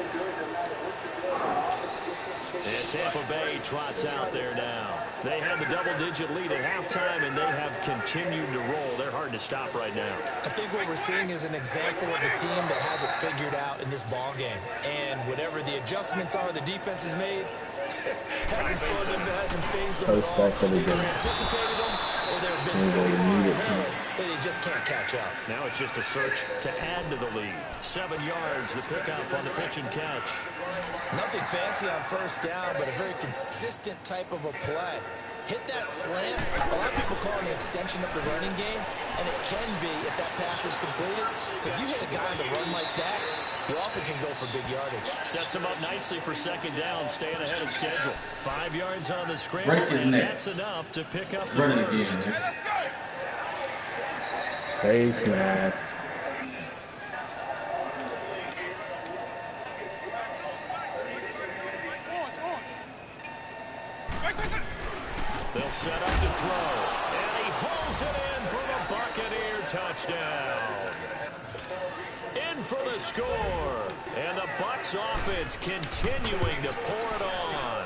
And Tampa Bay trots out there now. They had the double-digit lead at halftime, and they have continued to roll. They're hard to stop right now. I think what we're seeing is an example of a team that has it figured out in this ball game. And whatever the adjustments are the defense has made, hasn't slowed them, hasn't phased them at all. They either anticipated them or they've been so far ahead that they just can't catch up. Now it's just a search to add to the lead. 7 yards, the pickup on the pitch and catch. Nothing fancy on first down, but a very consistent type of a play. Hit that slant. A lot of people call it an extension of the running game, and it can be if that pass is completed, because you hit a guy on the run like that, you often can go for big yardage. Sets him up nicely for second down, staying ahead of schedule. 5 yards on the scramble, and that's enough to pick up the first. Face mask. They'll set up to throw, and he hauls it in for the Buccaneer touchdown. In for the score, and the Bucs offense continuing to pour it on.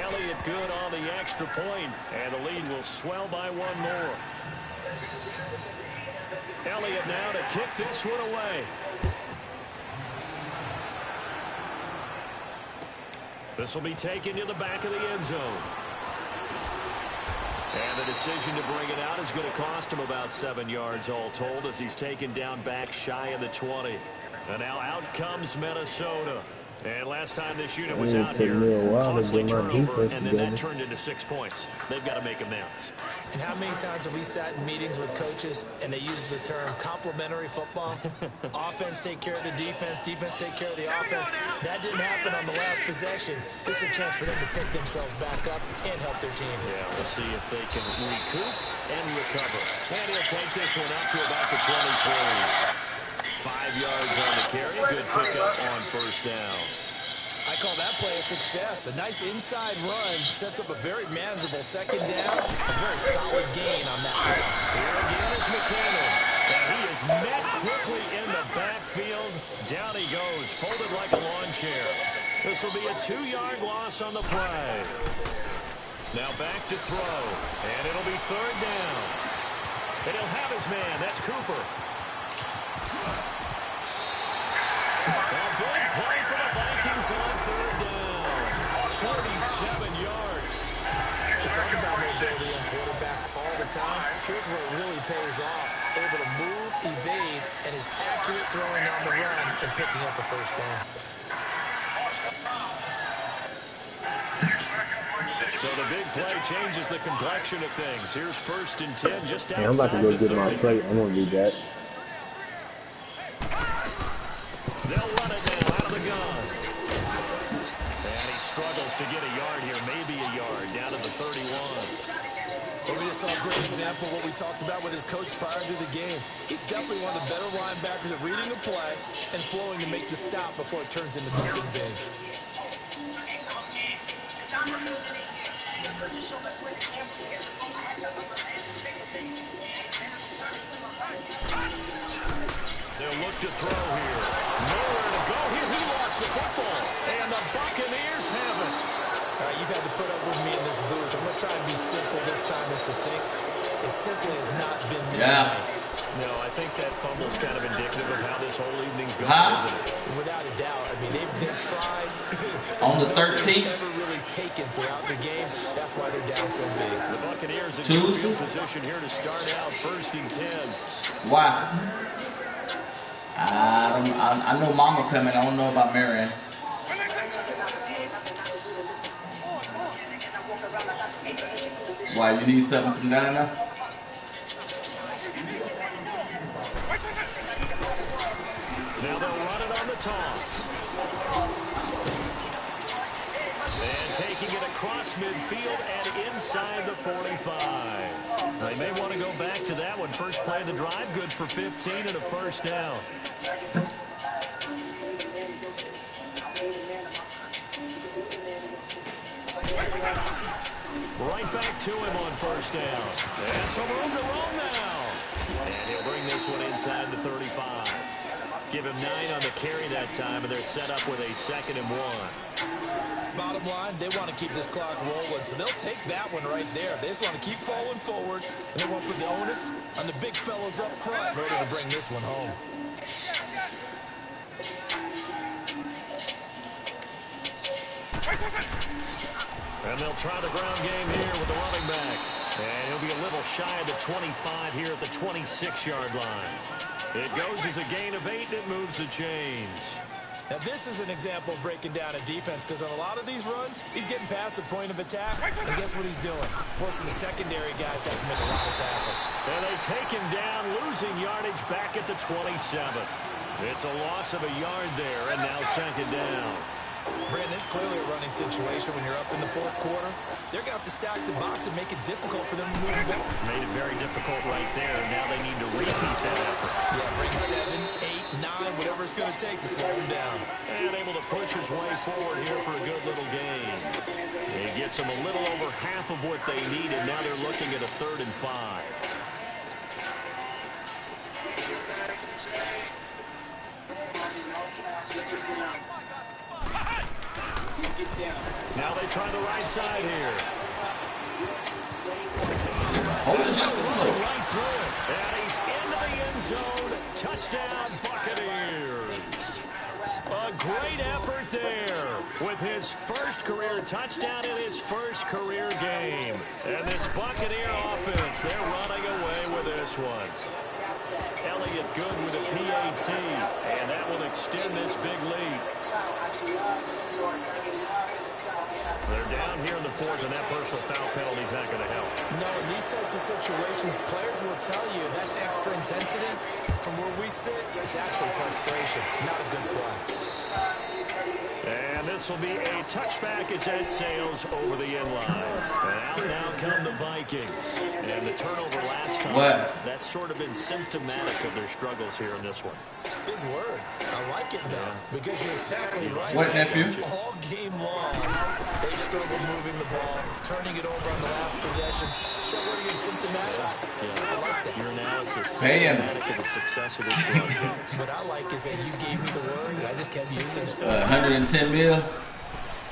Elliott good on the extra point, and the lead will swell by 1 more. Elliott now to kick this one away. This will be taken to the back of the end zone. And the decision to bring it out is going to cost him about 7 yards all told, as he's taken down back shy of the 20. And now out comes Minnesota. And last time this unit was out here, costly turnover, and then that turned into 6 points. They've got to make amends. And how many times have we sat in meetings with coaches and they use the term complementary football? Offense take care of the defense, defense take care of the offense. That didn't happen on the last possession. This is a chance for them to pick themselves back up and help their team. Yeah, we'll see if they can recoup and recover. And he'll take this one up to about the 23. 5 yards on the carry. Good pickup on first down. I call that play a success. A nice inside run sets up a very manageable second down. A very solid gain on that play. Here again is McKinnon. And he is met quickly in the backfield. Down he goes, folded like a lawn chair. This will be a 2-yard loss on the play. Now back to throw. And it'll be third down. And he'll have his man. That's Cooper. A big play for the Vikings on third down. 47 yards. We talk about mobility on quarterbacks all the time. Here's where it really pays off. Able to move, evade, and is accurate throwing on the run and picking up a first down. So the big play changes the complexion of things. Here's 1st and 10 just outside. I'm about to go get my plate. I'm going to do that. They'll run it now out of the gun. And he struggles to get a yard here, maybe a yard, down to the 31. Well, we just saw a great example of what we talked about with his coach prior to the game. He's definitely one of the better linebackers at reading a play and flowing to make the stop before it turns into something big. They'll look to throw here. Nowhere to go here. He lost the football. And the Buccaneers have it. You've had to put up with me in this booth. I'm going to try and be simple this time and succinct. It simply has not been their night. No, I think that fumble's kind of indicative of how this whole evening's going, isn't it? Without a doubt. I mean, they've tried. On the 13th. Never really taken throughout the game. That's why they're down so big. The Buccaneers in good field position here to start out 1st and 10. Why? I know Mama coming. I don't know about Marion. Why, you need something from down there? Now they'll run it on the toss. taking it across midfield and inside the 45. They may want to go back to that one. First play of the drive, good for 15 and a first down. Right back to him on first down. And some room to roam now. And he'll bring this one inside the 35. Give him 9 on the carry that time, and they're set up with a 2nd and 1. Bottom line, they want to keep this clock rolling, so they'll take that one right there. They just want to keep falling forward, and they want to put the onus on the big fellas up front in order to bring this one home. And they'll try the ground game here with the running back. And he'll be a little shy of the 25 here at the 26-yard line. It goes as a gain of 8, and it moves the chains. Now, this is an example of breaking down a defense, because on a lot of these runs, he's getting past the point of attack, and guess what he's doing? Forcing the secondary guys to have to make a lot of tackles. And they take him down, losing yardage back at the 27. It's a loss of a yard there, and now 2nd down. Brandon, it's clearly a running situation when you're up in the 4th quarter. They're going to have to stack the box and make it difficult for them to move the ball. Made it very difficult right there. Now they need to repeat that effort. Yeah, bring 7, 8, 9, whatever it's going to take to slow him down. And able to push his way forward here for a good little gain. He gets them a little over half of what they need, and now they're looking at a 3rd and 5. Now they try the right side here. Right through it. And he's into the end zone. Touchdown, Buccaneers. A great effort there with his first career touchdown in his first career game. And this Buccaneer offense, they're running away with this one. Elliott good with a PAT, and that will extend this big lead. They're down here in the 4th, and that personal foul penalty is not going to help. No, in these types of situations, players will tell you that's extra intensity. From where we sit, it's actually frustration, not a good play. And this will be a touchback as that sails over the end line. And out now come the Vikings. And the turnover last time, that's sort of been symptomatic of their struggles here in this one. Big word. I like it, though, because you're exactly right. What, nephew? All game long, they struggle moving the ball, turning it over on the last possession. So what are you symptomatic? Yeah, I like that. Your analysis symptomatic of the success of this broadcast. What I like is that you gave me the word, and I just kept using it. 110 mil.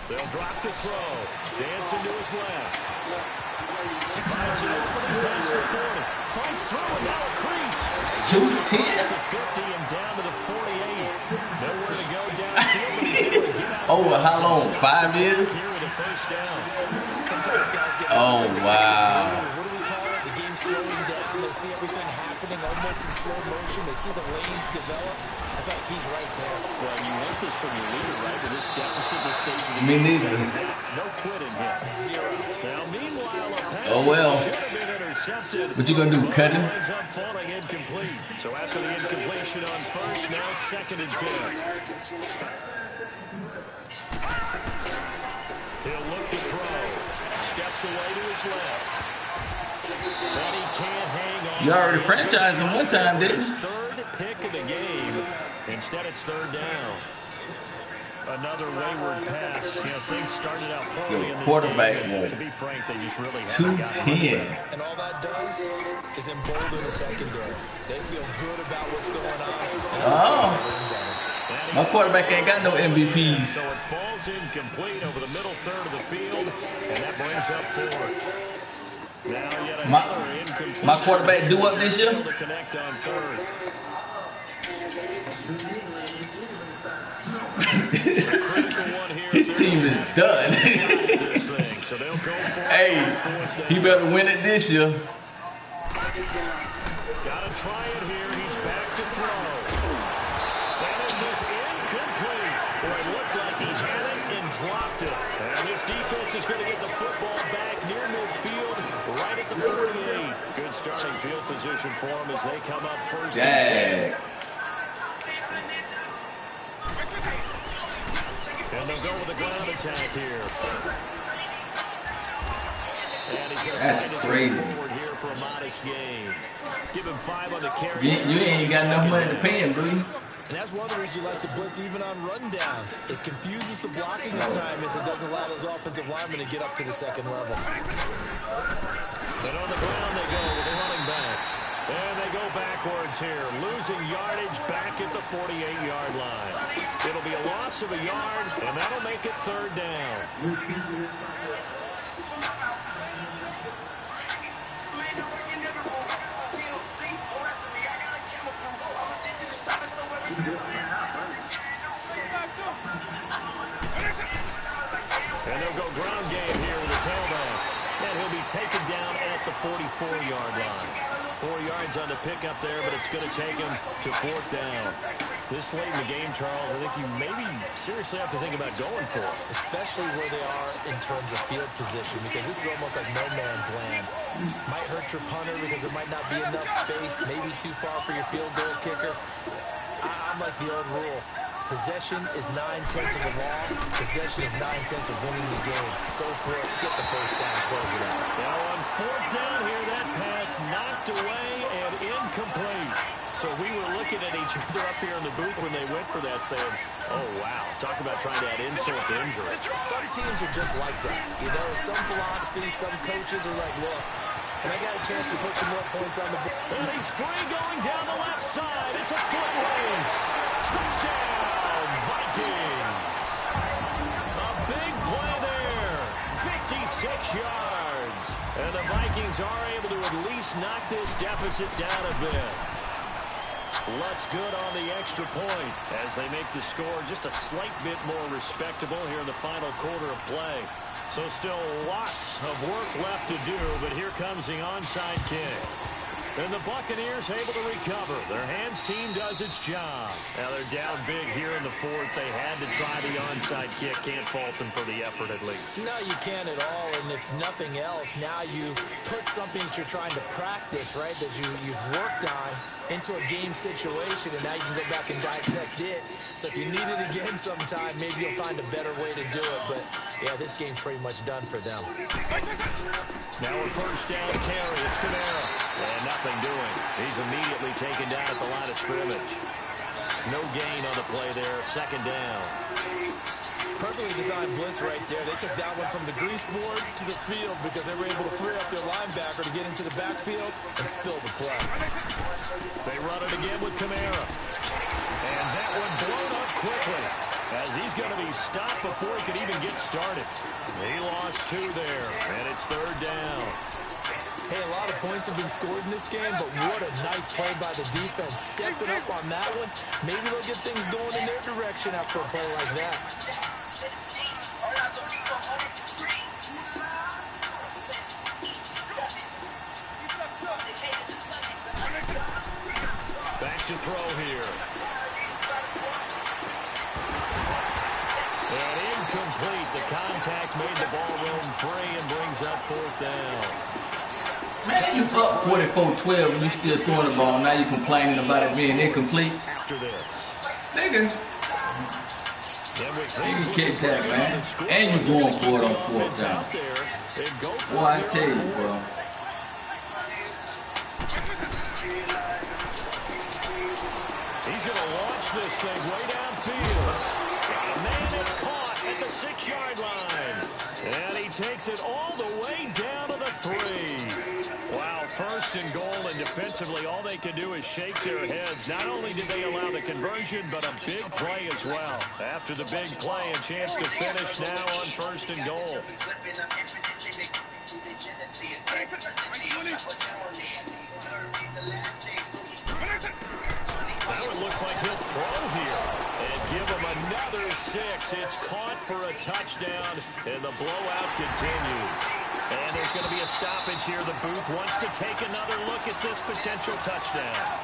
They'll drop the throw. Dancing to his left. He finds it open past the 40. Fights through and now a crease. 210. The 50 and down to the 48. Nowhere to go downfield. Over how long? 5 years? Here with a first down. Sometimes guys get wow. what do we call it? The game slowing down. They see everything happening almost in slow motion. They see the lanes develop. I feel like he's right there. Well, you want this from your leader, right? With this deficit, this stage of the Me game. neither. No quitting here. 0. Now, meanwhile, a pass Oh, well. should have been intercepted. What you gonna do, cut him? Ends up falling incomplete. So after the incompletion on first, now 2nd and 10. He'll look to throw. Steps away to his left. And he can't hang on. You already franchised him one time, didn't you? 3rd pick of the game. Instead, it's 3rd down. Another wayward pass. You know, things started out poorly in this quarterback game. To be frank, they just really haven't 210. And all that does is embolden the secondary. They feel good about what's going on. Oh. My quarterback ain't got no MVPs. So it falls incomplete over the middle 3rd of the field, and that brings up 4th. Now yet another incomplete. My quarterback due up this year? To connect on 3rd. His team is done. Hey, he better win it this year. Gotta try it here. He's back to throw. And this is incomplete. Boy, it looked like he had it and dropped it. And this defense is going to get the football back near midfield, right at the 48. Good starting field position for them as they come up 1st and 10. And they'll go with a ground attack here. And he's going to That's find his way crazy. forward here for a modest gain. Give him 5 on the carry. You ain't got enough money to pay him, do you? And that's one of the reasons you like to blitz even on rundowns. It confuses the blocking assignments. It doesn't allow those offensive linemen to get up to the second level. And on the ground they go with the running back. And they go backwards here, losing yardage back at the 48-yard line. It'll be a loss of a yard, and that'll make it 3rd down. And they'll go ground game here with the tailback. And he'll be taken down at the 44-yard line. 4 yards on the pickup there, but it's going to take him to 4th down. This late in the game, Charles, I think you maybe seriously have to think about going for it. Especially where they are in terms of field position, because this is almost like no man's land. Might hurt your punter because there might not be enough space, maybe too far for your field goal kicker. I'm like the old rule. Possession is 9/10 of the law. Possession is 9/10 of winning the game. Go for it. Get the first down. Close it out. Now on 4th down here, that pass knocked away and incomplete. So we were looking at each other up here in the booth when they went for that, saying, oh, wow, talk about trying to add insult to injury. Some teams are just like that. You know, some philosophy, some coaches are like, look, when I got a chance to put some more points on the board. And he's free going down the left side. It's a foot race. Touchdown, Vikings. A big play there. 56 yards. And the Vikings are able to at least knock this deficit down a bit. Lutz good on the extra point as they make the score just a slight bit more respectable here in the final quarter of play. So still lots of work left to do, but here comes the onside kick. And the Buccaneers able to recover. Their hands team does its job. Now they're down big here in the 4th. They had to try the onside kick. Can't fault them for the effort at least. No, you can't at all. And if nothing else, now you've put something that you're trying to practice, right, that you've worked on into a game situation, and now you can go back and dissect it. So if you need it again sometime, maybe you'll find a better way to do it. But, yeah, this game's pretty much done for them. Now a first down carry. It's Kamara. And nothing doing. He's immediately taken down at the line of scrimmage. No gain on the play there. 2nd down. Perfectly designed blitz right there. They took that one from the grease board to the field because they were able to free up their linebacker to get into the backfield and spill the play. They run it again with Kamara. And that one blown up quickly as he's going to be stopped before he could even get started. He lost 2 there, and it's 3rd down. Hey, a lot of points have been scored in this game, but what a nice play by the defense. Stepping up on that one, maybe they'll get things going in their direction after a play like that. Back to throw here. And incomplete. The contact made the ball roam free and brings up 4th down. Man, you up 44-12 and you still throwing the ball. Now you complaining about it being incomplete. After this. Nigga. You catch that, man. And you going for it on 4th down. Boy, I tell you, bro. He's going to launch this thing way downfield. Man, it's caught at the 6-yard line. And he takes it all the way down to the 3. Wow, 1st and goal, and defensively all they can do is shake their heads. Not only did they allow the conversion, but a big play as well. After the big play, a chance to finish now on 1st and goal. Now it looks like he'll throw here and give him another 6. It's caught for a touchdown, and the blowout continues. And there's going to be a stoppage here. The booth wants to take another look at this potential touchdown.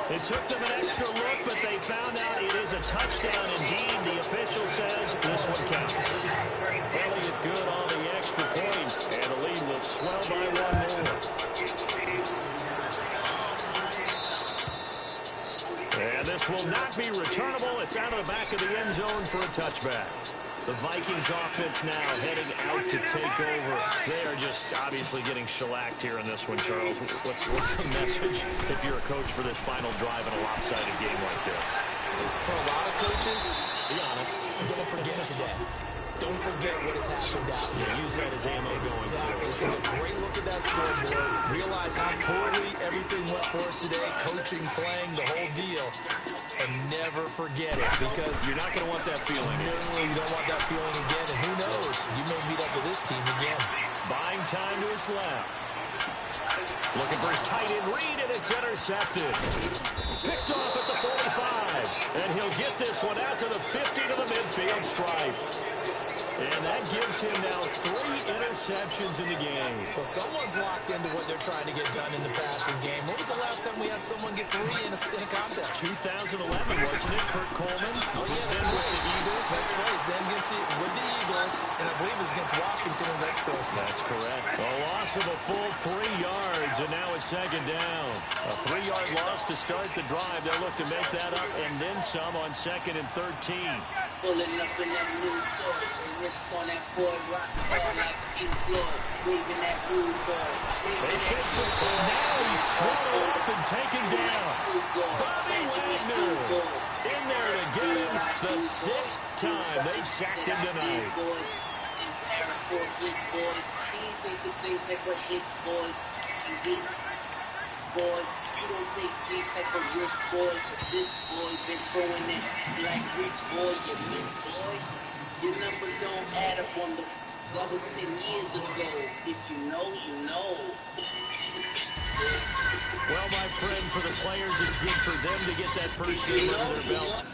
It took them an extra look, but they found out it is a touchdown indeed. The official says this one counts. Elliott good on the extra point, and the lead will swell by 1 more. And this will not be returnable it's out of the back of the end zone for a touchback. The Vikings offense now heading out to take over. They are just obviously getting shellacked here in this one, Charles. What's the message if you're a coach for this final drive in a lopsided game like this? For a lot of coaches, be honest, don't forget today. Don't forget what has happened out here. Use that as ammo going Exactly. Take a great look at that scoreboard. Realize how poorly everything went for us today. Coaching, playing, the whole deal. And never forget it, because you're not going to want that feeling. No, you don't want that feeling again. And who knows? You may meet up with this team again. Buying time to his left. Looking for his tight end read, and it's intercepted. Picked off at the 45. And he'll get this one out to the 50 to the midfield stripe. And that gives him now 3 interceptions in the game. Well, someone's locked into what they're trying to get done in the passing game. When was the last time we had someone get 3 in a contest? 2011, wasn't it? Kurt Coleman. Oh, yeah, that's then right. With the Eagles. That's right. Then with the Eagles, and I believe it's against Washington and Rex Grossman. That's correct. A loss of a full 3 yards, and now it's second down. A 3-yard loss to start the drive. They'll look to make that up and then some on 2nd and 13. Pulling up in that new toy, wrist on that boy, rock hard like Pink Floyd, waving that blue boy. They shakes it, and now he's swallowed up and taken down. Bobby Wagner in there to get him the 6th time they've sacked him tonight. In Paris for a big boy, these ain't the same type of hits, boy. Boy, you don't take these type of risks, boy, cause this boy been throwing it like rich boy, you miss, boy. Your numbers don't add up on the, that was 10 years ago. If you know, you know. Well, my friend, for the players, it's good for them to get that first game under their belts.